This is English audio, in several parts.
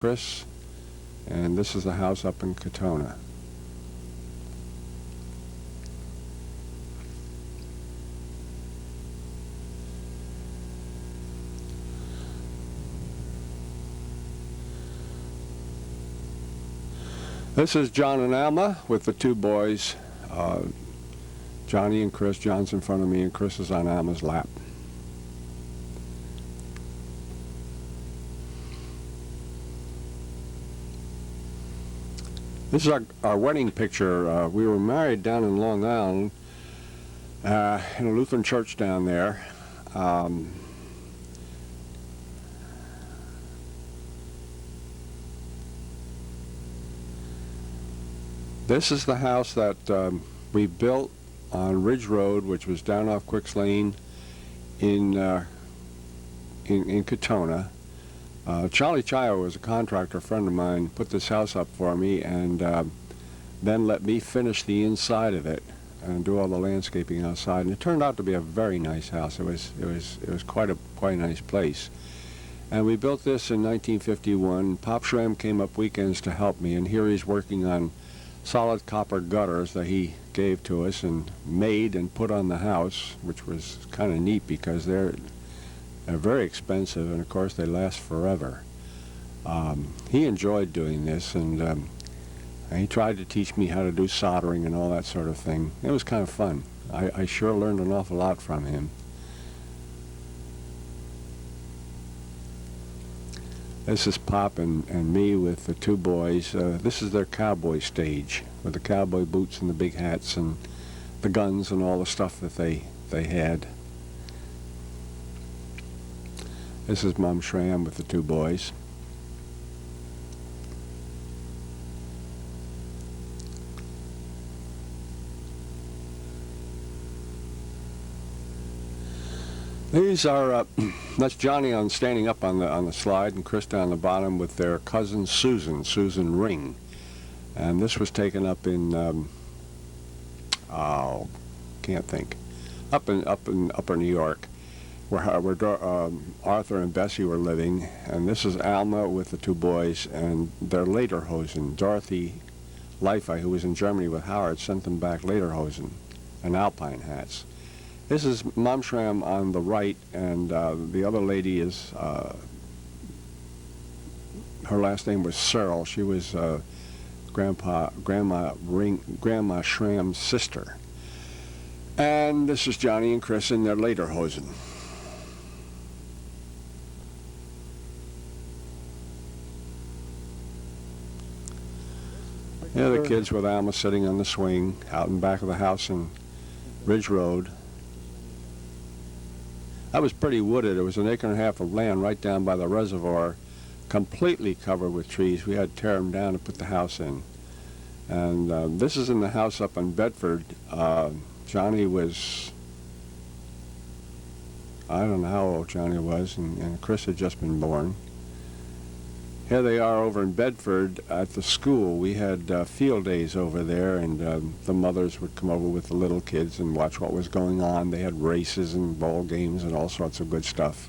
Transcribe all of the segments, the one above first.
Chris, and this is the house up in Katona. This is John and Alma with the two boys, Johnny and Chris. John's in front of me and Chris is on Alma's lap. This is our wedding picture. We were married down in Long Island in a Lutheran church down there. This is the house that we built on Ridge Road, which was down off Quicks Lane in Katona. Charlie Chio was a contractor friend of mine, put this house up for me, and then let me finish the inside of it and do all the landscaping outside. And it turned out to be a very nice house. It was quite a nice place. And we built this in 1951. Pop Schramm came up weekends to help me, and here he's working on solid copper gutters that he gave to us and made and put on the house, which was kind of neat because they're very expensive, and of course they last forever. He enjoyed doing this, and he tried to teach me how to do soldering and all that sort of thing. It was kind of fun. I sure learned an awful lot from him. This is Pop and me with the two boys. This is their cowboy stage with the cowboy boots and the big hats and the guns and all the stuff that they had. This is Mom Schramm with the two boys. These are that's Johnny standing up on the slide, and Chris down the bottom with their cousin Susan Ring, and this was taken up in can't think, up in Upper New York, where Arthur and Bessie were living. And this is Alma with the two boys and their lederhosen. Dorothy Leifi, who was in Germany with Howard, sent them back lederhosen and alpine hats. This is Mom Schramm on the right, and the other lady is, her last name was Searle. She was Grandma Schramm's sister. And this is Johnny and Chris in their lederhosen. Yeah, the kids with Alma sitting on the swing out in back of the house in Ridge Road. That was pretty wooded. It was an acre and a half of land right down by the reservoir, completely covered with trees. We had to tear them down to put the house in. And this is in the house up in Bedford. Johnny was, I don't know how old Johnny was, and Chris had just been born. Here they are over in Bedford at the school. We had field days over there, and the mothers would come over with the little kids and watch what was going on. They had races and ball games and all sorts of good stuff.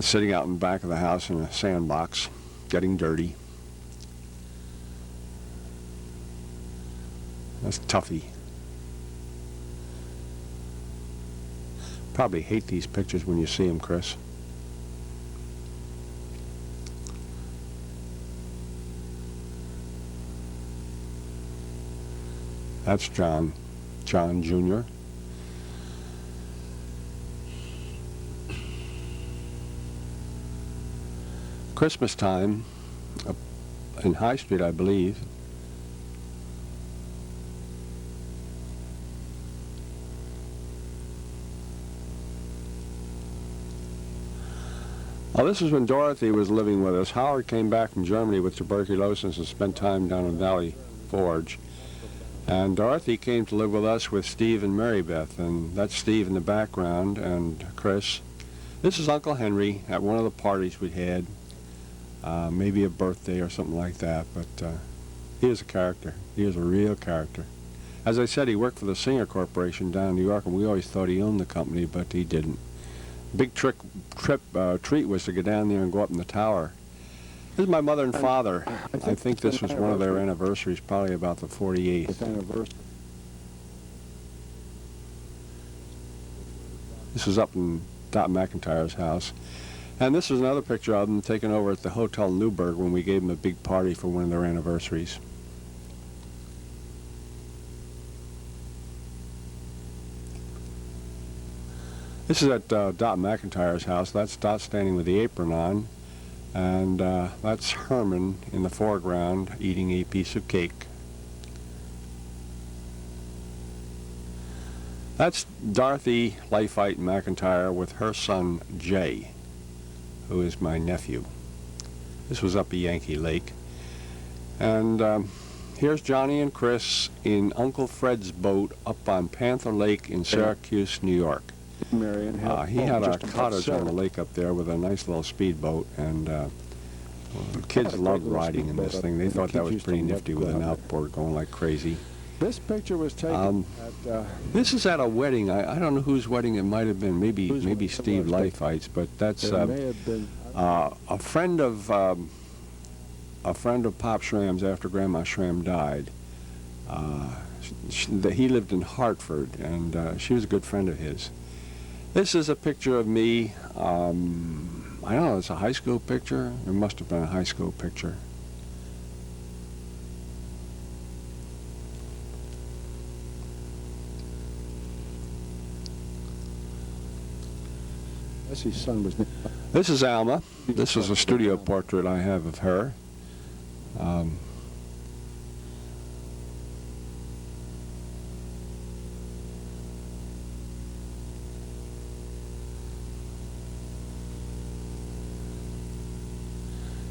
Sitting out in the back of the house in a sandbox, getting dirty. That's Tuffy. Probably hate these pictures when you see them, Chris. That's John Jr. Christmas time up in High Street, I believe. Well, this is when Dorothy was living with us. Howard came back from Germany with tuberculosis and spent time down in Valley Forge. And Dorothy came to live with us with Steve and Mary Beth, and that's Steve in the background, and Chris. This is Uncle Henry at one of the parties we had, maybe a birthday or something like that, but he is a character. He is a real character. As I said, he worked for the Singer Corporation down in New York, and we always thought he owned the company, but he didn't. Big treat was to go down there and go up in the tower This is my mother and father. I think it's this an was one of their anniversary. anniversaries, probably about the 48th. It's anniversary. This is up in Dot McIntyre's house. And this is another picture of them taken over at the Hotel Newburgh when we gave them a big party for one of their anniversaries. This is at Dot McIntyre's house. That's Dot standing with the apron on. And that's Herman in the foreground eating a piece of cake. That's Dorothy Lifite McIntyre with her son Jay, who is my nephew. This was up at Yankee Lake. And here's Johnny and Chris in Uncle Fred's boat up on Panther Lake in Syracuse, New York. Marion He had a cottage on the lake up there with a nice little speedboat, and kids loved riding in this thing. They thought that was pretty nifty with an outboard going like crazy. This picture was taken at... This is at a wedding. I don't know whose wedding it might have been. Maybe Steve Lifite's, but that's There may have been... a friend of Pop Schramm's after Grandma Schramm died. He lived in Hartford, and she was a good friend of his. This is a picture of me. I don't know, it's a high school picture. It must have been a high school picture. Bessie's son was... This is Alma. This is a studio portrait I have of her.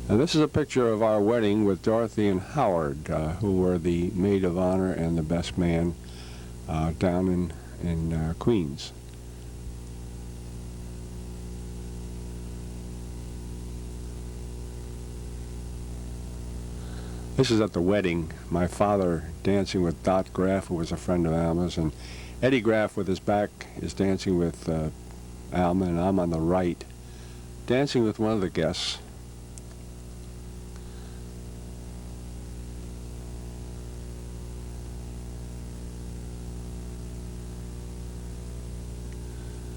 And this is a picture of our wedding with Dorothy and Howard, who were the maid of honor and the best man down in Queens. This is at the wedding. My father dancing with Dot Graff, who was a friend of Alma's, and Eddie Graff with his back is dancing with Alma, and I'm on the right, dancing with one of the guests.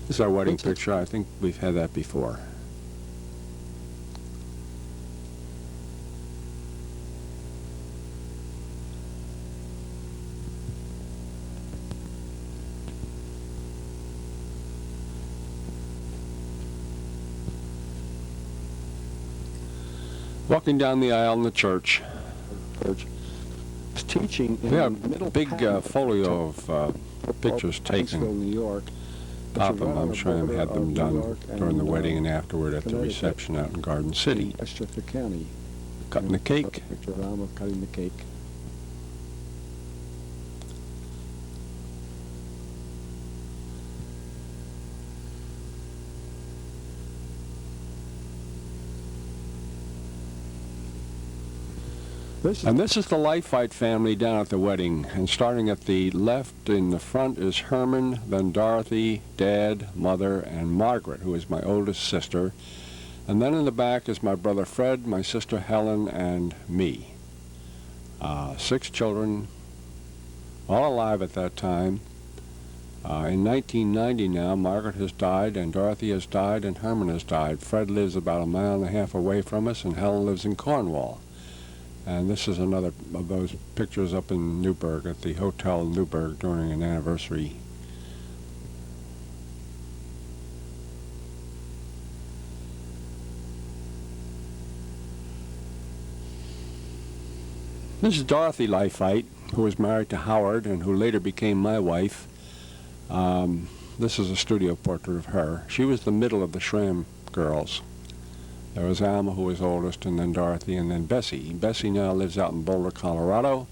This is our wedding picture. I think we've had that before. Walking down the aisle in the church. Teaching in We have middle a big folio of pictures Huntsville, taken. New York. Papa and Mom Schramm had them done during the wedding and afterward at the reception out in Garden City. Westchester County. Cutting the cake. Picture of Alma cutting the cake. And this is the Lifite family down at the wedding. And starting at the left in the front is Herman, then Dorothy, Dad, Mother, and Margaret, who is my oldest sister. And then in the back is my brother Fred, my sister Helen, and me. 6 children, all alive at that time. In 1990 now, Margaret has died, and Dorothy has died, and Herman has died. Fred lives about 1.5 miles away from us, and Helen lives in Cornwall. And this is another of those pictures up in Newburgh at the Hotel Newburgh during an anniversary. This is Dorothy Lifite, who was married to Howard and who later became my wife. This is a studio portrait of her. She was the middle of the Schramm girls. There was Alma, who was oldest, and then Dorothy, and then Bessie. Bessie now lives out in Boulder, Colorado.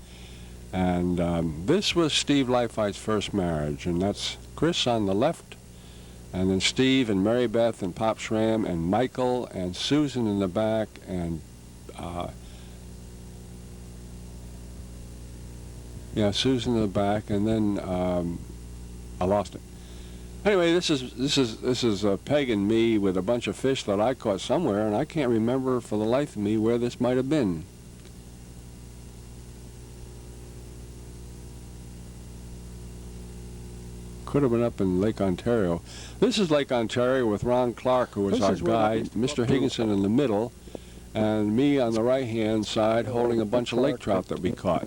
And this was Steve Lifite's first marriage, and that's Chris on the left, and then Steve and Mary Beth and Pop Schramm and Michael and Susan in the back, and Susan in the back, and then I lost it. Anyway, this is Peg and me with a bunch of fish that I caught somewhere, and I can't remember for the life of me where this might have been. Could have been up in Lake Ontario. This is Lake Ontario with Ron Clark, who was our guide, Mr. Higginson in the middle, and me on the right-hand side holding a bunch of lake trout that we caught.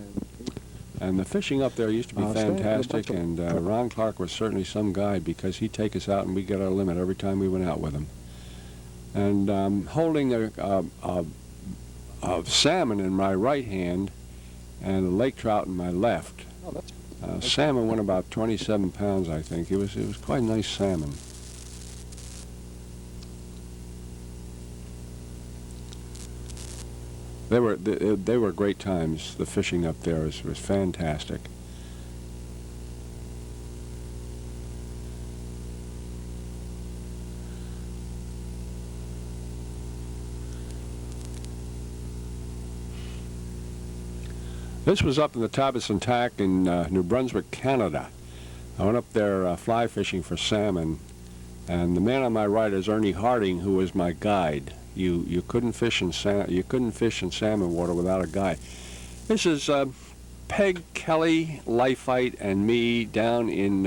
And the fishing up there used to be fantastic, and Ron Clark was certainly some guide because he'd take us out and we'd get our limit every time we went out with him. And holding a salmon in my right hand and a lake trout in my left. Salmon went about 27 pounds, I think. It was quite a nice salmon. They were great times. The fishing up there was fantastic. This was up in the Tabasson Tack in New Brunswick, Canada. I went up there fly fishing for salmon, and the man on my right is Ernie Harding, who was my guide. You couldn't fish in salmon water without a guide. This is Peg, Kelly, Lifite, and me down in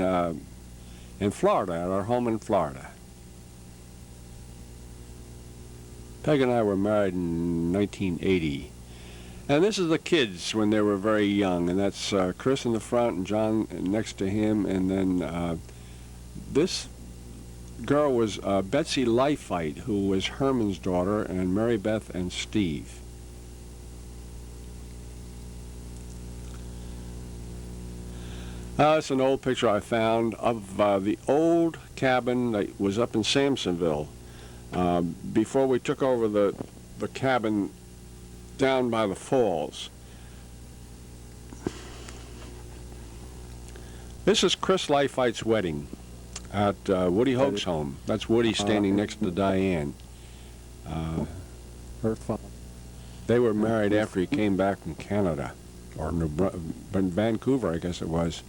Florida, at our home in Florida. Peg and I were married in 1980. And this is the kids when they were very young, and that's Chris in the front and John next to him, and then this girl was Betsy Lifite, who was Herman's daughter, and Mary Beth and Steve. It's an old picture I found of the old cabin that was up in Samsonville. Before we took over the cabin down by the falls. This is Chris Lifite's wedding at Woody Hoke's home. That's Woody standing next to Diane. Her father. They were married after he came back from Canada, or Vancouver, I guess it was.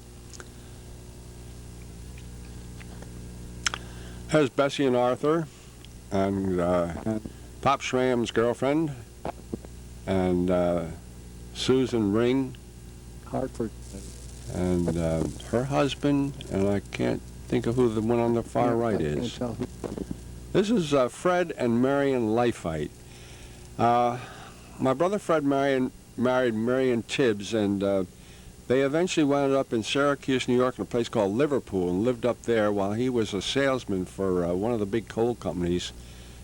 There's Bessie and Arthur, and Pop Schramm's girlfriend, and Susan Ring, Hartford. and her husband, and I can't think of who the one on the far right is. This is Fred and Marion Lifite. My brother Fred married Marion Tibbs, and they eventually wound up in Syracuse, New York, in a place called Liverpool, and lived up there while he was a salesman for one of the big coal companies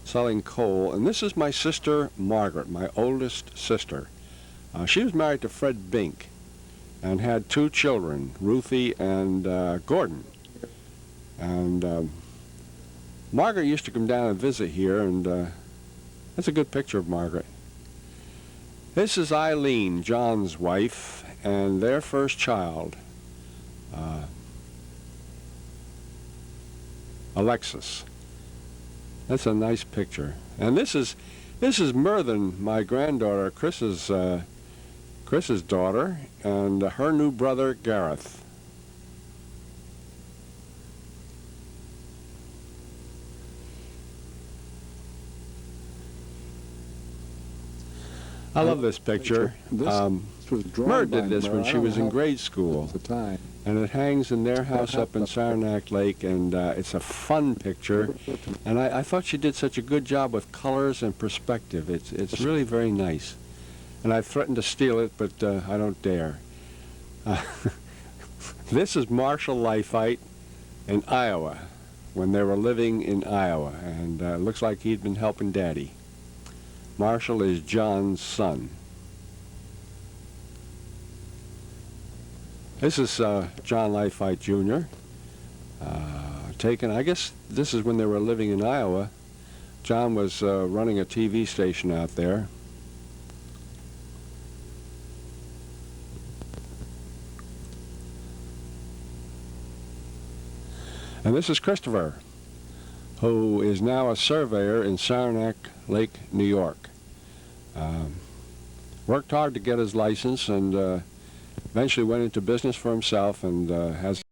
selling coal. And this is my sister Margaret, my oldest sister. She was married to Fred Bink and had 2 children, Ruthie and Gordon. And Margaret used to come down and visit here, and that's a good picture of Margaret. This is Eileen, John's wife, and their first child, Alexis. That's a nice picture. And this is Merthen, my granddaughter, Chris's daughter, and her new brother, Gareth. I love this picture. Mer did this when she was in grade school, at the time. and it hangs in their house up in Saranac Lake, and it's a fun picture. And I thought she did such a good job with colors and perspective. It's really very nice. And I threatened to steal it, but I don't dare. This is Marshall Lifite in Iowa, when they were living in Iowa, and it looks like he'd been helping Daddy. Marshall is John's son. This is John Lifite Jr. Taken, I guess this is when they were living in Iowa. John was running a TV station out there. And this is Christopher, who is now a surveyor in Saranac Lake, New York. Worked hard to get his license, and eventually went into business for himself, and has